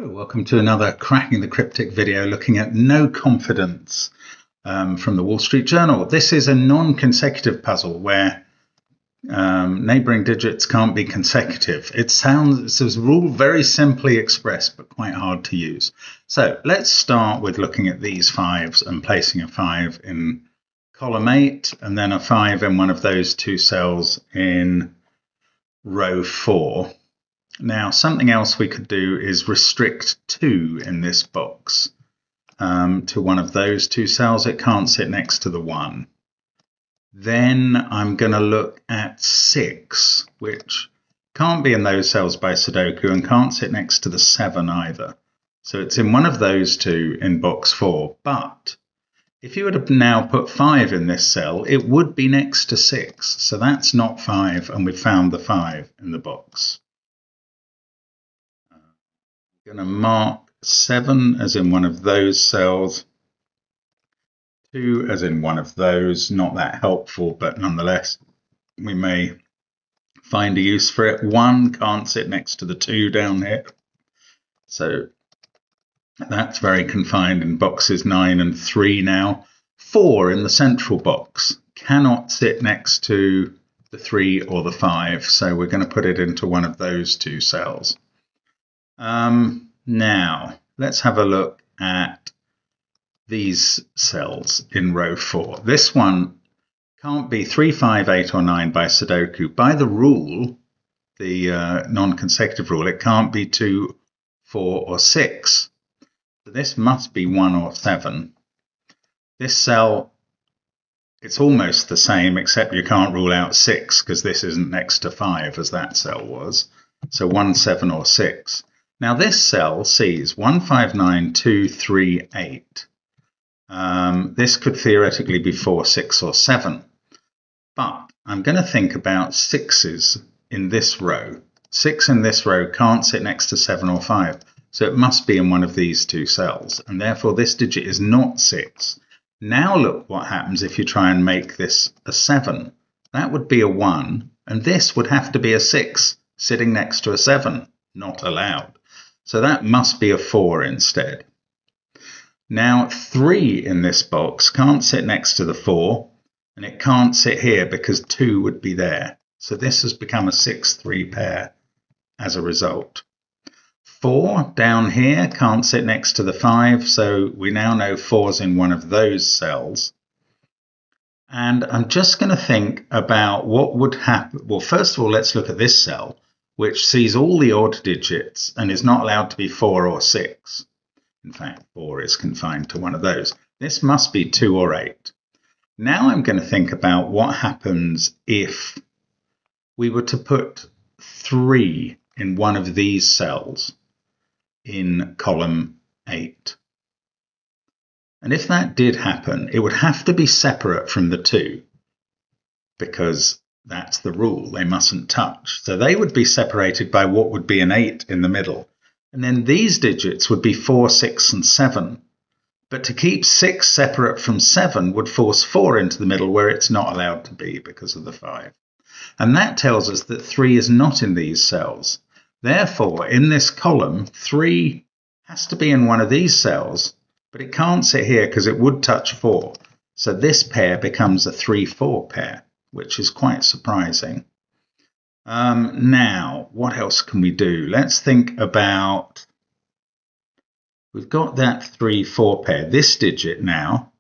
Welcome to another Cracking the Cryptic video looking at no confidence from the Wall Street Journal. This is a non-consecutive puzzle where neighboring digits can't be consecutive. It's a rule very simply expressed but quite hard to use. So let's start with looking at these fives and placing a 5 in column 8 and then a 5 in one of those two cells in row 4. Now, something else we could do is restrict 2 in this box to one of those two cells. It can't sit next to the 1. Then I'm going to look at 6, which can't be in those cells by Sudoku and can't sit next to the 7 either. So it's in one of those two in box 4. But if you were to now put 5 in this cell, it would be next to 6. So that's not 5, and we've found the 5 in the box. I'm going to mark 7 as in one of those cells, 2 as in one of those. Not that helpful, but nonetheless, we may find a use for it. 1 can't sit next to the 2 down here. So that's very confined in boxes 9 and 3 now. 4 in the central box cannot sit next to the 3 or the 5. So we're going to put it into one of those two cells. Now, let's have a look at these cells in row 4. This one can't be 3, 5, 8, or 9 by Sudoku. By the rule, the non-consecutive rule, it can't be 2, 4, or 6. So this must be 1 or 7. This cell, it's almost the same, except you can't rule out 6 because this isn't next to 5 as that cell was. So 1, 7, or 6. Now this cell sees 1, 5, 9, 2, 3, 8. This could theoretically be 4, 6, or 7. But I'm going to think about 6s in this row. 6 in this row can't sit next to 7 or 5. So it must be in one of these two cells. And therefore this digit is not 6. Now look what happens if you try and make this a 7. That would be a 1. And this would have to be a 6 sitting next to a 7. Not allowed. So that must be a 4 instead. Now 3 in this box can't sit next to the 4, and it can't sit here because 2 would be there. So this has become a 6-3 pair as a result. 4 down here can't sit next to the 5, so we now know 4's in one of those cells. And I'm just going to think about what would happen. Well, first of all, let's look at this cell, which sees all the odd digits and is not allowed to be 4 or 6. In fact, 4 is confined to one of those. This must be 2 or 8. Now I'm going to think about what happens if we were to put 3 in one of these cells in column 8. And if that did happen, it would have to be separate from the 2 because that's the rule. They mustn't touch. So they would be separated by what would be an 8 in the middle. And then these digits would be 4, 6, and 7. But to keep 6 separate from 7 would force 4 into the middle where it's not allowed to be because of the 5. And that tells us that 3 is not in these cells. Therefore, in this column, 3 has to be in one of these cells, but it can't sit here because it would touch 4. So this pair becomes a 3-4 pair, which is quite surprising. Now, what else can we do? Let's think about, we've got that 3-4 pair. This digit now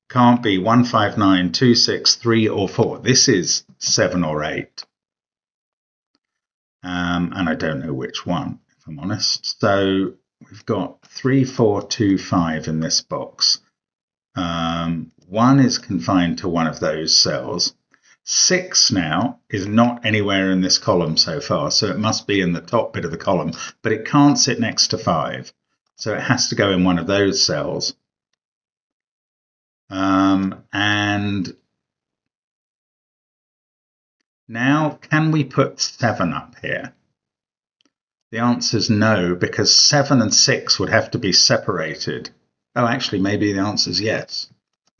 can't be 1, 5, 9, 2, 6, 3, or 4. This is 7 or 8. And I don't know which one, if I'm honest. So we've got 3, 4, 2, 5 in this box. 1 is confined to one of those cells. 6 now is not anywhere in this column so far, so it must be in the top bit of the column, but it can't sit next to 5. So it has to go in one of those cells. And now, can we put 7 up here? The answer is no, because 7 and 6 would have to be separated. Oh, actually, maybe the answer is yes.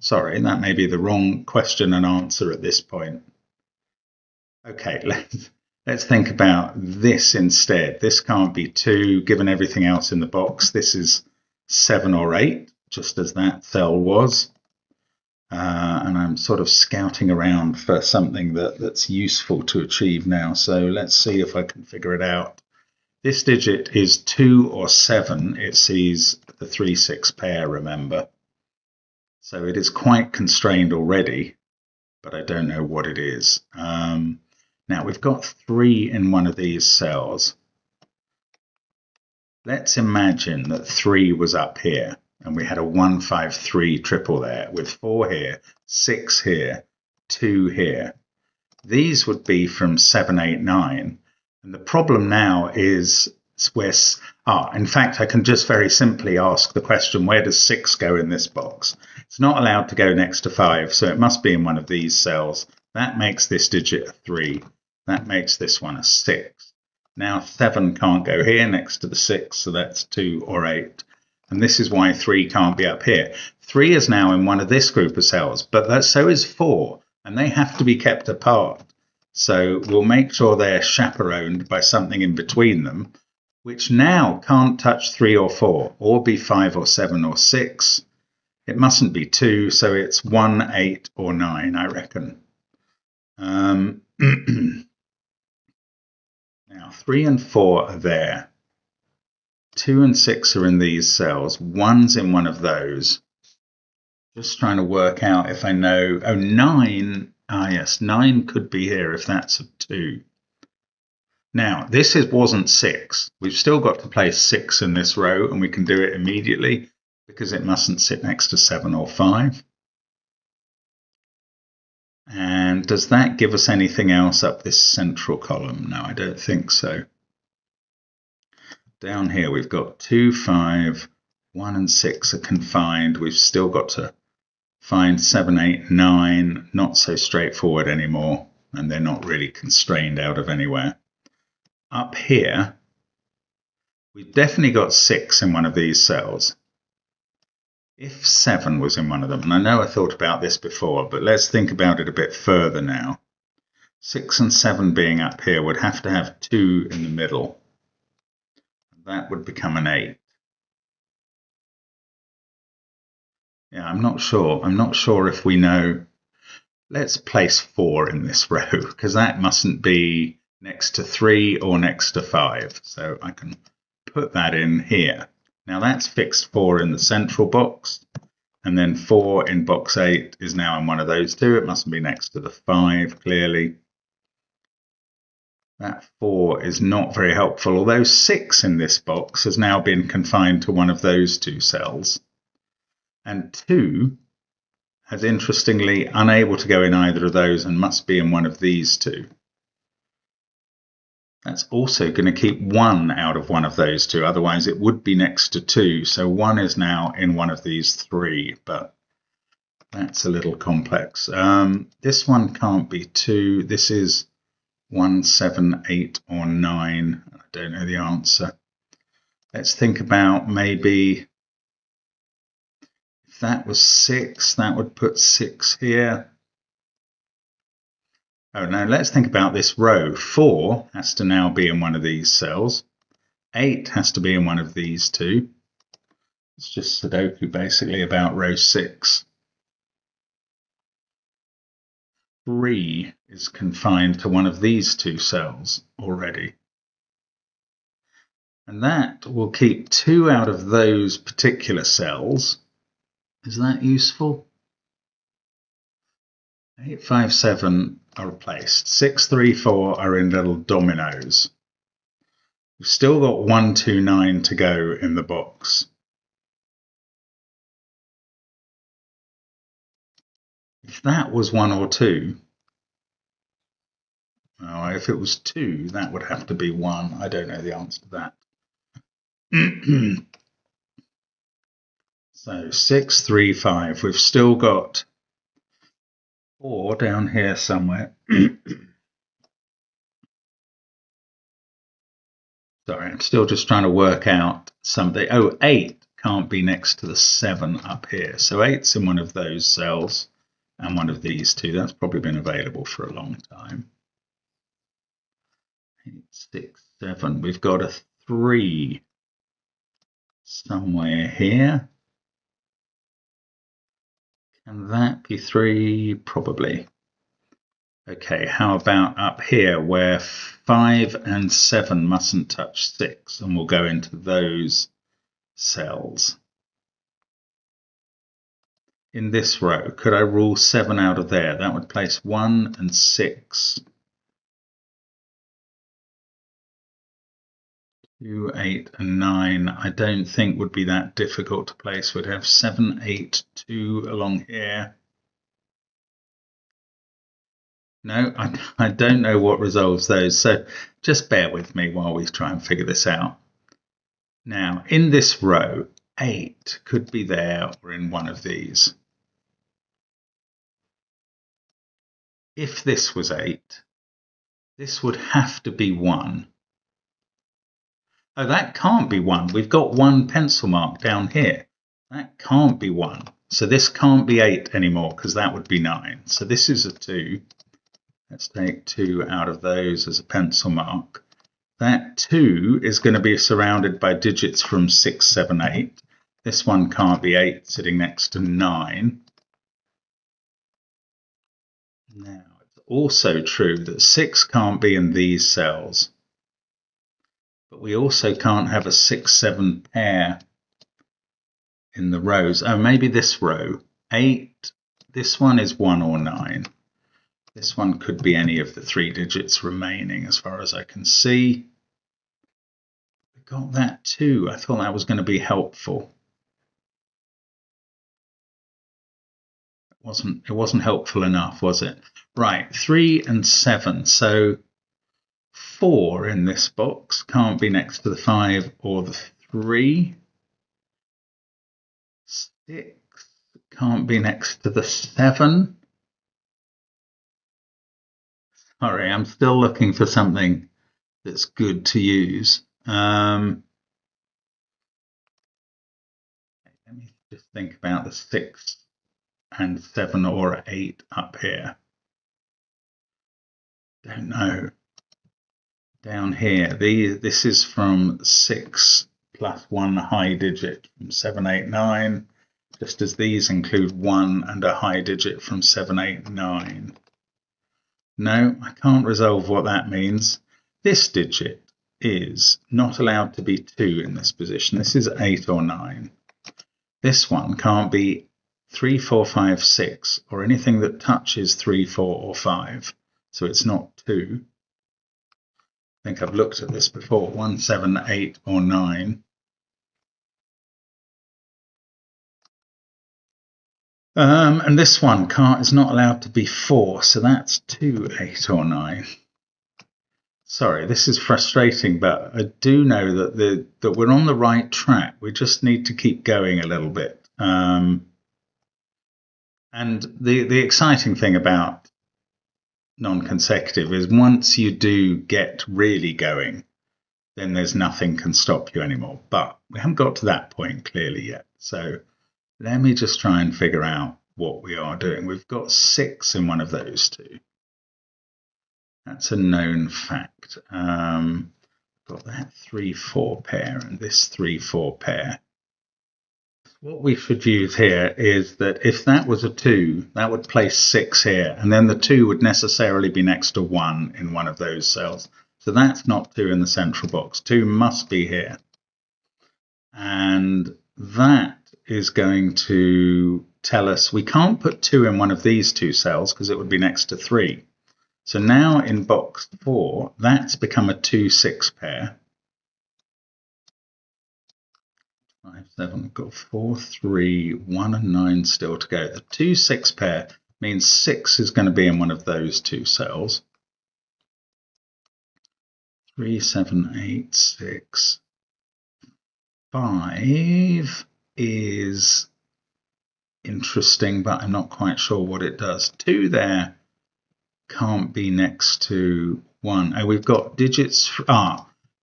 Sorry, that may be the wrong question and answer at this point. Okay, Let's think about this instead. This can't be 2, given everything else in the box. This is 7 or 8, just as that cell was. And I'm sort of scouting around for something that's useful to achieve now. So let's see if I can figure it out. This digit is 2 or 7. It sees the 3-6 pair, remember. So it is quite constrained already, but I don't know what it is. Now we've got 3 in one of these cells. Let's imagine that 3 was up here and we had a 1, 5, 3 triple there with 4 here, 6 here, 2 here. These would be from 7, 8, 9. And the problem now is where, in fact, I can just very simply ask the question, where does 6 go in this box? It's not allowed to go next to 5, so it must be in one of these cells. That makes this digit a 3. That makes this one a 6. Now 7 can't go here next to the 6, so that's 2 or 8. And this is why 3 can't be up here. 3 is now in one of this group of cells, but so is 4, and they have to be kept apart. So we'll make sure they're chaperoned by something in between them, which now can't touch 3 or 4, or be 5 or 7 or 6. It mustn't be 2, so it's 1, 8 or 9, I reckon. Now 3 and 4 are there. 2 and 6 are in these cells. 1's in one of those. Just trying to work out if I know. Oh, 9. Ah, yes, 9 could be here if that's a 2. Now, this wasn't 6. We've still got to place 6 in this row, and we can do it immediately because it mustn't sit next to 7 or 5. And does that give us anything else up this central column? No, I don't think so. Down here, we've got 2, 5, 1 and 6 are confined. We've still got to find 7, 8, 9, not so straightforward anymore, and they're not really constrained out of anywhere. Up here, we've definitely got 6 in one of these cells. If 7 was in one of them, and I know I thought about this before, but let's think about it a bit further now. 6 and 7 being up here would have to have 2 in the middle. That would become an 8. Yeah, I'm not sure. I'm not sure if we know. Let's place 4 in this row, because that mustn't be next to 3 or next to 5. So I can put that in here. Now that's fixed 4 in the central box, and then 4 in box 8 is now in one of those two. It mustn't be next to the 5, clearly. That 4 is not very helpful, although 6 in this box has now been confined to one of those two cells. And 2 is interestingly unable to go in either of those and must be in one of these two. That's also going to keep 1 out of one of those two, otherwise it would be next to 2. So 1 is now in one of these 3, but that's a little complex. This one can't be 2. This is 1, 7, 8 or 9. I don't know the answer. Let's think about maybe if that was 6, that would put 6 here. Oh, now let's think about this row. 4 has to now be in one of these cells. 8 has to be in one of these two. It's just Sudoku basically about row 6. 3 is confined to one of these two cells already. And that will keep 2 out of those particular cells. Is that useful? 8, 5, 7 are replaced. 6, 3, 4 are in little dominoes. We've still got 1, 2, 9 to go in the box. If that was 1 or 2, oh, if it was 2, that would have to be 1. I don't know the answer to that. So 6, 3, 5. We've still got 4 down here somewhere. Sorry, I'm still just trying to work out something. Oh, 8 can't be next to the 7 up here. So 8's in one of those cells and one of these two. That's probably been available for a long time. 8, 6, 7. We've got a 3 somewhere here. Can that be 3? Probably. Okay, how about up here where 5 and 7 mustn't touch 6, and we'll go into those cells. In this row, could I rule 7 out of there? That would place 1 and 6. 2, 8 and 9 I don't think would be that difficult to place. We'd have 7, 8, 2 along here. No, I don't know what resolves those, so just bear with me while we try and figure this out. Now, in this row, 8 could be there or in one of these. If this was 8, this would have to be 1. Oh, that can't be 1. We've got 1 pencil mark down here. That can't be 1. So this can't be 8 anymore because that would be 9. So this is a 2. Let's take 2 out of those as a pencil mark. That 2 is going to be surrounded by digits from 6, 7, 8. This one can't be 8 sitting next to 9. Now, it's also true that 6 can't be in these cells. But we also can't have a 6, 7 pair in the rows. Oh, maybe this row. 8. This one is 1 or 9. This one could be any of the 3 digits remaining as far as I can see. We got that too. I thought that was going to be helpful. It wasn't helpful enough, was it? Right, 3 and 7. So 4 in this box can't be next to the 5 or the 3. 6 can't be next to the 7. Sorry, I'm still looking for something that's good to use. Let me just think about the 6 and 7 or 8 up here. Don't know. Down here, this is from 6 plus 1 high digit from 7, 8, 9, just as these include 1 and a high digit from 7, 8, 9. No, I can't resolve what that means. This digit is not allowed to be 2 in this position. This is 8 or 9. This one can't be 3, 4, 5, 6, or anything that touches 3, 4, or 5. So it's not 2. I think I've looked at this before. 1, 7, 8, or 9. And this one is not allowed to be 4, so that's 2, 8, or 9. Sorry, this is frustrating, but I do know that we're on the right track. We just need to keep going a little bit. And the exciting thing about non-consecutive is once you do get really going, then there's nothing can stop you anymore. But we haven't got to that point clearly yet. So let me just try and figure out what we are doing. We've got 6 in one of those two. That's a known fact. Got that 3, 4 pair and this 3, 4 pair. What we should use here is that if that was a 2, that would place 6 here, and then the 2 would necessarily be next to 1 in one of those cells. So that's not 2 in the central box. 2 must be here. And that is going to tell us we can't put 2 in one of these 2 cells because it would be next to 3. So now in box 4, that's become a 2, 6 pair. 5, 7, we've got 4, 3, 1 and 9 still to go. The 2, 6 pair means 6 is going to be in one of those 2 cells. 3, 7, 8, 6. 5 is interesting, but I'm not quite sure what it does. 2 there can't be next to 1. Oh, we've got digits.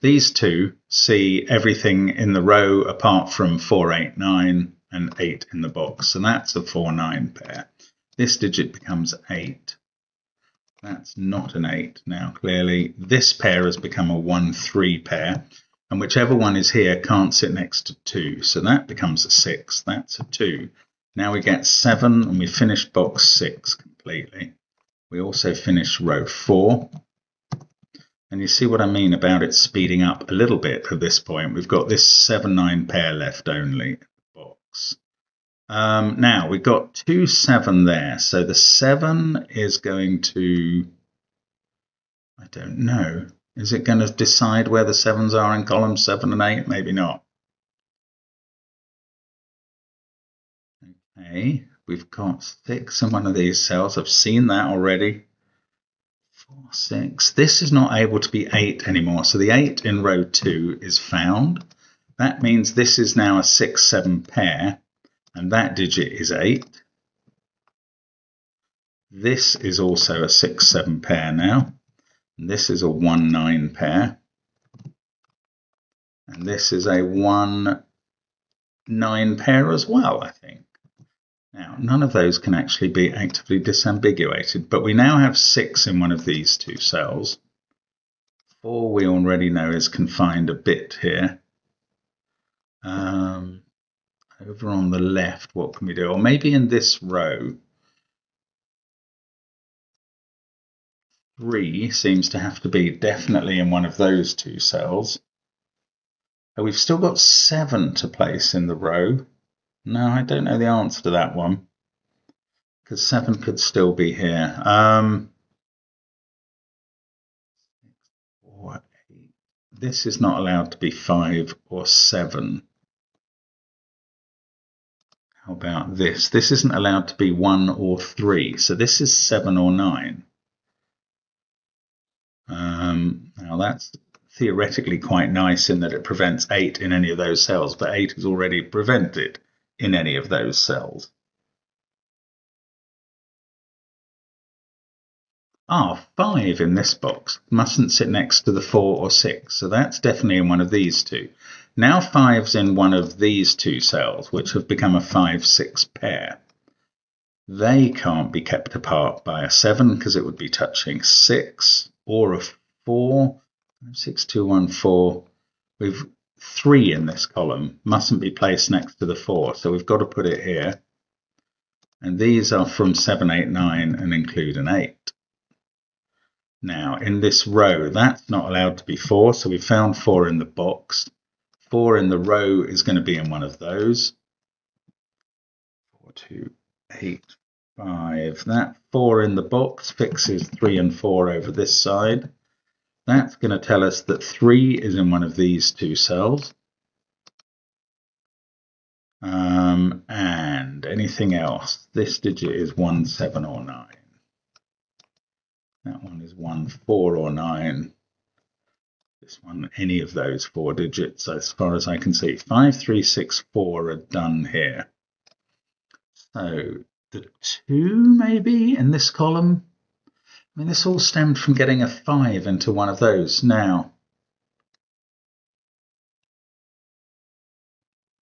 These 2 see everything in the row apart from 4, 8, 9 and 8 in the box. So that's a 4, 9 pair. This digit becomes 8. That's not an 8. Now, clearly, this pair has become a 1-3 pair, and whichever one is here can't sit next to 2. So that becomes a 6. That's a 2. Now we get 7, and we finish box 6 completely. We also finish row 4. And you see what I mean about it speeding up a little bit at this point. We've got this 7-9 pair left only in the box. Now we've got 2 7 there, so the 7 is going to, I don't know, is it going to decide where the 7s are in column 7 and 8? Maybe not. Okay, we've got 6 in one of these cells. I've seen that already. 4 6. This is not able to be 8 anymore, so the 8 in row 2 is found. That means this is now a 6-7 pair, and that digit is 8. This is also a 6-7 pair now, and this is a 1-9 pair, and this is a 1-9 pair as well, I think. Now, none of those can actually be actively disambiguated, but we now have 6 in one of these 2 cells. 4 we already know is confined a bit here. Over on the left, what can we do? Or maybe in this row, 3 seems to have to be definitely in one of those 2 cells. And we've still got 7 to place in the row. No, I don't know the answer to that one, because 7 could still be here. 4, 8. This is not allowed to be 5 or 7. How about this? This isn't allowed to be 1 or 3, so this is 7 or 9. Now that's theoretically quite nice in that it prevents 8 in any of those cells, but 8 is already prevented in any of those cells. 5 in this box mustn't sit next to the 4 or 6, so that's definitely in one of these 2. Now 5's in one of these 2 cells, which have become a 5-6 pair. They can't be kept apart by a 7 because it would be touching 6, or a 4. 6, 2, 1, 4. We've 3 in this column, mustn't be placed next to the 4, so we've got to put it here. And these are from 7, 8, 9 and include an 8. Now, in this row, that's not allowed to be 4, so we found 4 in the box. 4 in the row is going to be in one of those. 4, 2, 8, 5. That 4 in the box fixes 3 and 4 over this side. That's going to tell us that 3 is in one of these 2 cells. And anything else? This digit is 1, 7, or 9. That one is 1, 4, or 9. This one, any of those 4 digits, as far as I can see. 5, 3, 6, 4 are done here. So the 2 maybe in this column. I mean, this all stemmed from getting a 5 into one of those. Now,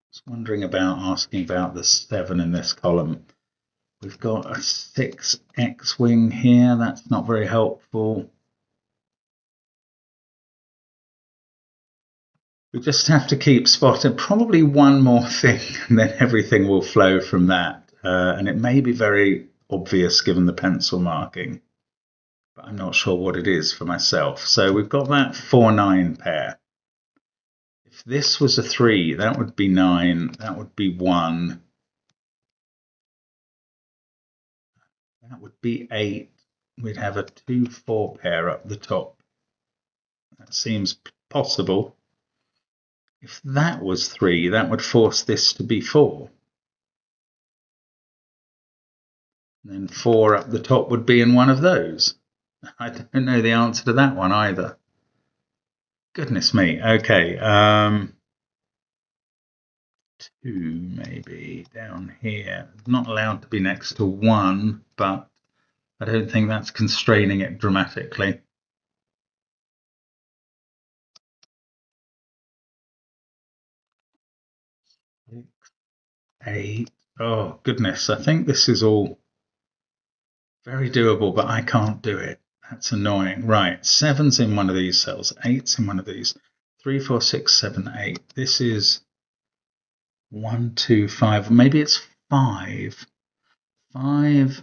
I was wondering about asking about the 7 in this column. We've got a 6 X-wing here. That's not very helpful. We just have to keep spotting probably one more thing, and then everything will flow from that. And it may be very obvious given the pencil marking, but I'm not sure what it is for myself. So we've got that 4-9 pair. If this was a 3, that would be 9, that would be 1. That would be 8. We'd have a 2-4 pair up the top. That seems possible. If that was 3, that would force this to be 4. And then 4 up the top would be in one of those. I don't know the answer to that one either. Goodness me. Okay. 2 maybe down here. Not allowed to be next to 1, but I don't think that's constraining it dramatically. 6, 8. Oh, goodness. I think this is all very doable, but I can't do it. That's annoying. Right, 7's in one of these cells, 8's in one of these. 3, 4, 6, 7, 8. This is 1, 2, 5. Maybe it's 5. 5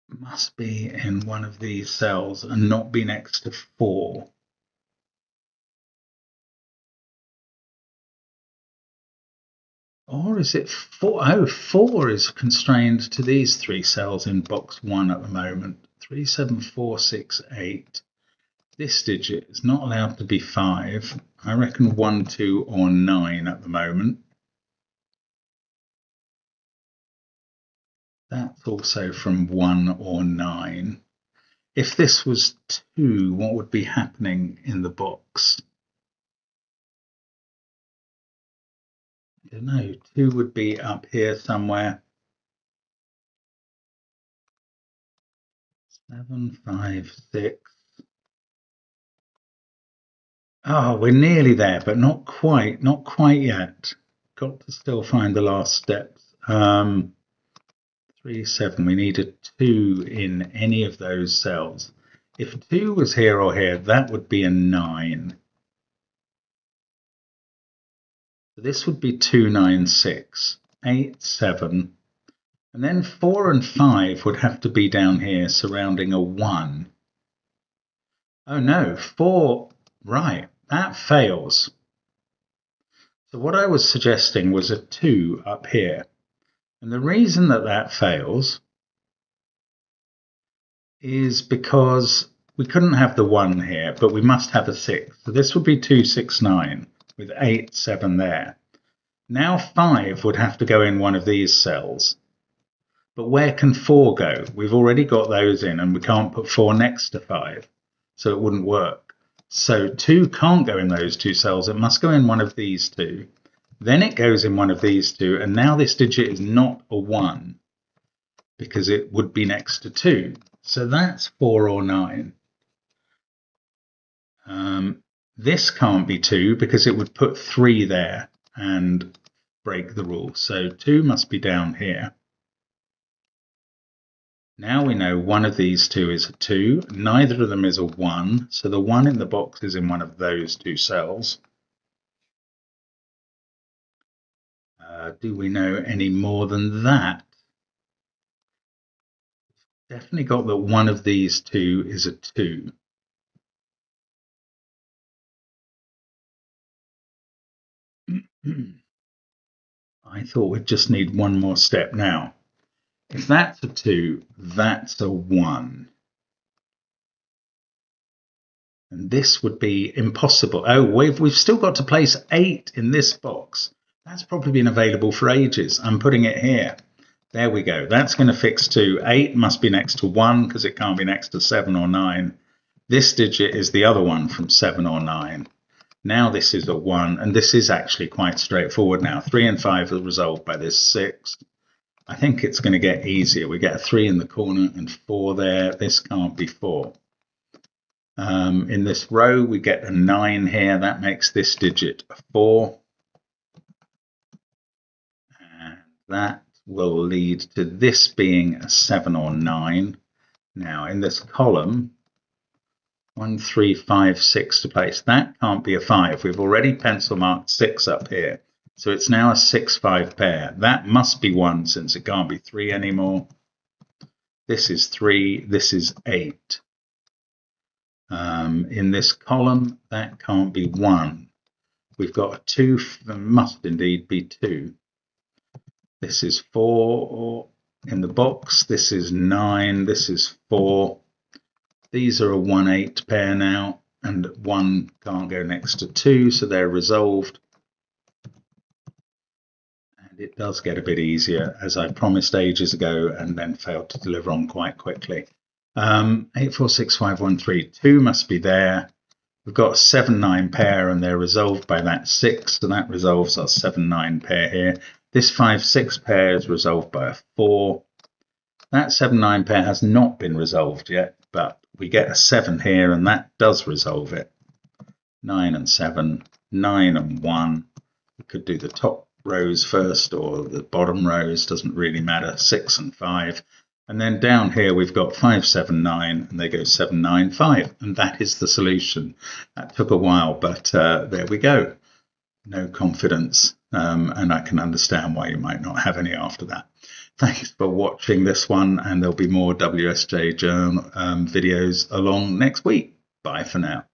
must be in one of these cells and not be next to 4. Or is it 4? Oh, 4 is constrained to these 3 cells in box 1 at the moment. 3, 7, 4, 6, 8. This digit is not allowed to be 5. I reckon 1, 2, or 9 at the moment. That's also from 1 or 9. If this was 2, what would be happening in the box? I don't know. 2 would be up here somewhere. 7, 5, 6. Oh, we're nearly there, but not quite yet. Got to still find the last steps. 3, 7, we need a 2 in any of those cells. If 2 was here or here, that would be a 9. So this would be 2, 9, 6, 8, 7. And then 4 and 5 would have to be down here surrounding a 1. Oh no, 4, right, that fails. So what I was suggesting was a 2 up here. And the reason that that fails is because we couldn't have the 1 here, but we must have a 6. So this would be 2, 6, 9 with 8, 7 there. Now 5 would have to go in one of these cells. But where can 4 go? We've already got those in and we can't put 4 next to 5. So it wouldn't work. So 2 can't go in those 2 cells. It must go in one of these 2. Then it goes in one of these 2. And now this digit is not a 1 because it would be next to 2. So that's 4 or 9. This can't be 2 because it would put 3 there and break the rule. So 2 must be down here. Now we know one of these 2 is a 2. Neither of them is a 1. So the 1 in the box is in one of those 2 cells. Do we know any more than that? Definitely got that one of these 2 is a 2. I thought we'd just need one more step now. If that's a 2, that's a 1. And this would be impossible. Oh, we've still got to place 8 in this box. That's probably been available for ages. I'm putting it here. There we go. That's going to fix 2. 8 must be next to 1 because it can't be next to 7 or 9. This digit is the other one from 7 or 9. Now this is a 1, and this is actually quite straightforward now. 3 and 5 are resolved by this 6. I think it's going to get easier. We get a 3 in the corner and 4 there. This can't be 4. In this row, we get a 9 here. That makes this digit a 4. And that will lead to this being a 7 or 9. Now, in this column, 1, 3, 5, 6 to place. That can't be a 5. We've already pencil marked 6 up here. So it's now a 6, 5 pair. That must be 1 since it can't be 3 anymore. This is 3. This is 8. In this column, that can't be 1. We've got a 2. That must indeed be 2. This is 4 in the box. This is 9. This is 4. These are a 1, 8 pair now, and 1 can't go next to 2, so they're resolved. And it does get a bit easier, as I promised ages ago and then failed to deliver on quite quickly. 8, 4, 6, 5, 1, 3. 2 must be there. We've got a 7, 9 pair, and they're resolved by that 6, so that resolves our 7, 9 pair here. This 5, 6 pair is resolved by a 4. That 7, 9 pair has not been resolved yet, but we get a 7 here, and that does resolve it. 9 and 7, 9 and 1. We could do the top rows first or the bottom rows, doesn't really matter. 6 and 5. And then down here we've got 579 and they go 795, and that is the solution. That took a while, but there we go. No confidence, and I can understand why you might not have any after that. Thanks for watching this one, and there'll be more WSJ Journal videos along next week. Bye for now.